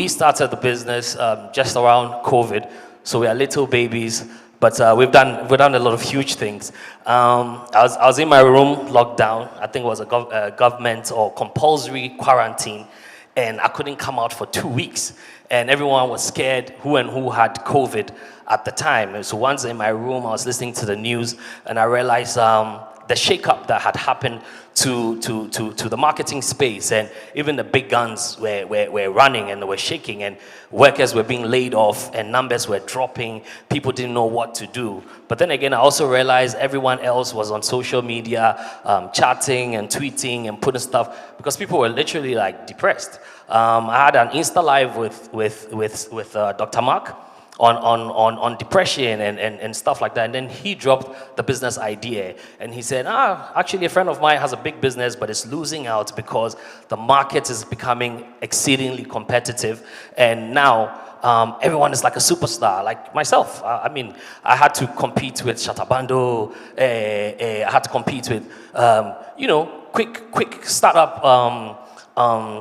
we started the business just around COVID, so we are little babies, but we've done a lot of huge things. I was in my room, locked down. I think it was a government or compulsory quarantine, and I couldn't come out for 2 weeks. And everyone was scared who had COVID at the time. And so once in my room, I was listening to the news, and I realized the shakeup that had happened to the marketing space, and even the big guns were running and they were shaking, and workers were being laid off, and numbers were dropping. People didn't know what to do. But then again, I also realized everyone else was on social media, chatting and tweeting and putting stuff, because people were literally like depressed. I had an Insta Live with Dr. Mark on depression and stuff like that. And then he dropped the business idea, and he said, actually a friend of mine has a big business, but it's losing out because the market is becoming exceedingly competitive, and now everyone is like a superstar, like myself. I mean, I had to compete with Shatabando, I had to compete with, quick startup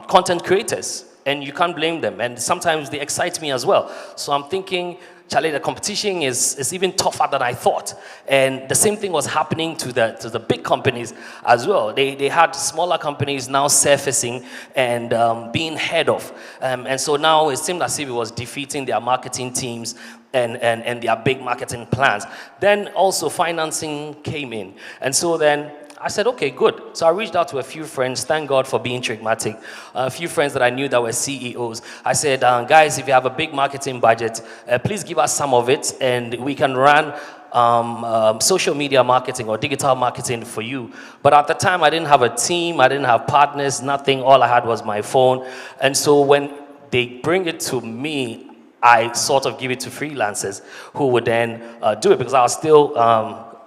content creators. And you can't blame them. And sometimes they excite me as well. So I'm thinking, Charlie, the competition is even tougher than I thought. And the same thing was happening to the big companies as well. They had smaller companies now surfacing and being head of. And so now it seemed as if it was defeating their marketing teams and their big marketing plans. Then also financing came in. And so then I said, okay, good. So I reached out to a few friends. Thank God for being Trigmatic. A few friends that I knew that were CEOs. I said, guys, if you have a big marketing budget, please give us some of it, and we can run social media marketing or digital marketing for you. But at the time, I didn't have a team. I didn't have partners, nothing. All I had was my phone. And so when they bring it to me, I sort of give it to freelancers who would then do it, because I was still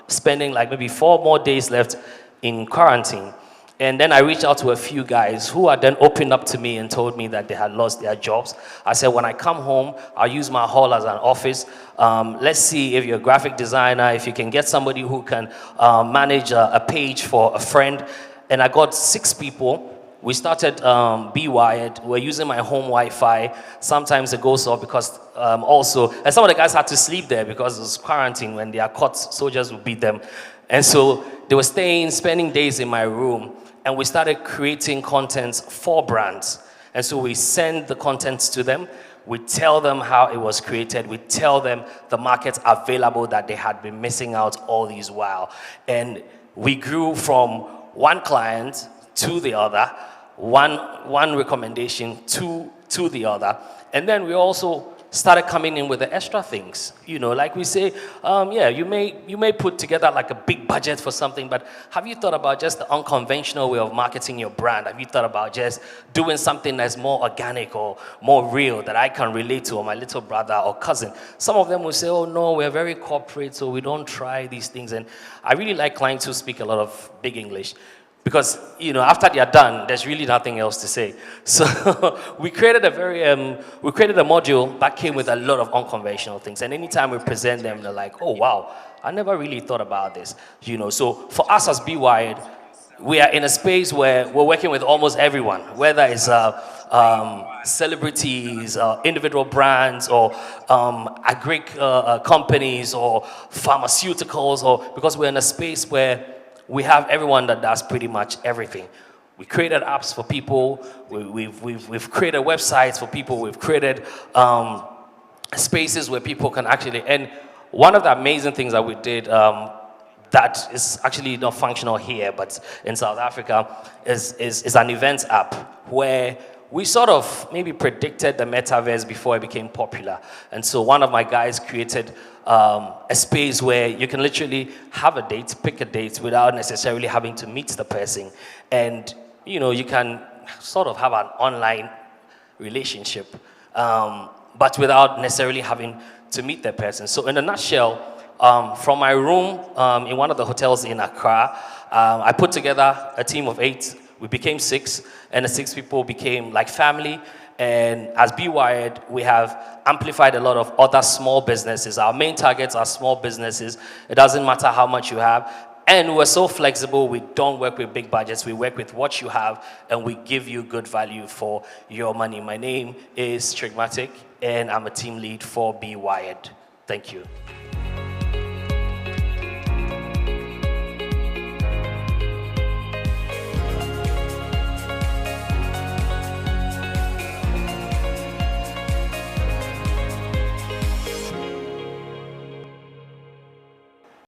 spending like maybe 4 more days left in quarantine. And then I reached out to a few guys who had then opened up to me and told me that they had lost their jobs. I said, when I come home, I'll use my hall as an office. Let's see if you're a graphic designer, if you can get somebody who can manage a page for a friend. And I got 6 people. We started Bewired. We're using my home Wi-Fi. Sometimes it goes off because also, and some of the guys had to sleep there because it was quarantine. When they are caught, soldiers would beat them. And so they were spending days in my room, and we started creating content for brands. And so we send the content to them. We tell them how it was created. We tell them the markets available that they had been missing out all these while. And we grew from one client to the other, one recommendation to the other. And then we also started coming in with the extra things. Like we say, you may put together like a big budget for something, but have you thought about just the unconventional way of marketing your brand? Have you thought about just doing something that's more organic or more real that I can relate to, or my little brother or cousin? Some of them will say, oh no, we're very corporate, so we don't try these things. And I really like clients who speak a lot of big English, because after they are done, there's really nothing else to say. So we created a module that came with a lot of unconventional things. And anytime we present them, they're like, oh wow, I never really thought about this. So for us as Bewired, we are in a space where we're working with almost everyone, whether it's celebrities, individual brands, or agric companies, or pharmaceuticals, or because we're in a space where we have everyone that does pretty much everything. We created apps for people. We've created websites for people. We've created spaces where people can actually. And one of the amazing things that we did that is actually not functional here, but in South Africa, is an events app where we sort of maybe predicted the metaverse before it became popular. And so one of my guys created a space where you can literally have a date, pick a date without necessarily having to meet the person. And, you can sort of have an online relationship, but without necessarily having to meet the person. So in a nutshell, from my room in one of the hotels in Accra, I put together a team of 8. We became 6, and the 6 people became like family. And as Bewired, we have amplified a lot of other small businesses. Our main targets are small businesses. It doesn't matter how much you have. And we're so flexible, we don't work with big budgets, we work with what you have, and we give you good value for your money. My name is Trigmatic, and I'm a team lead for Bewired. Thank you.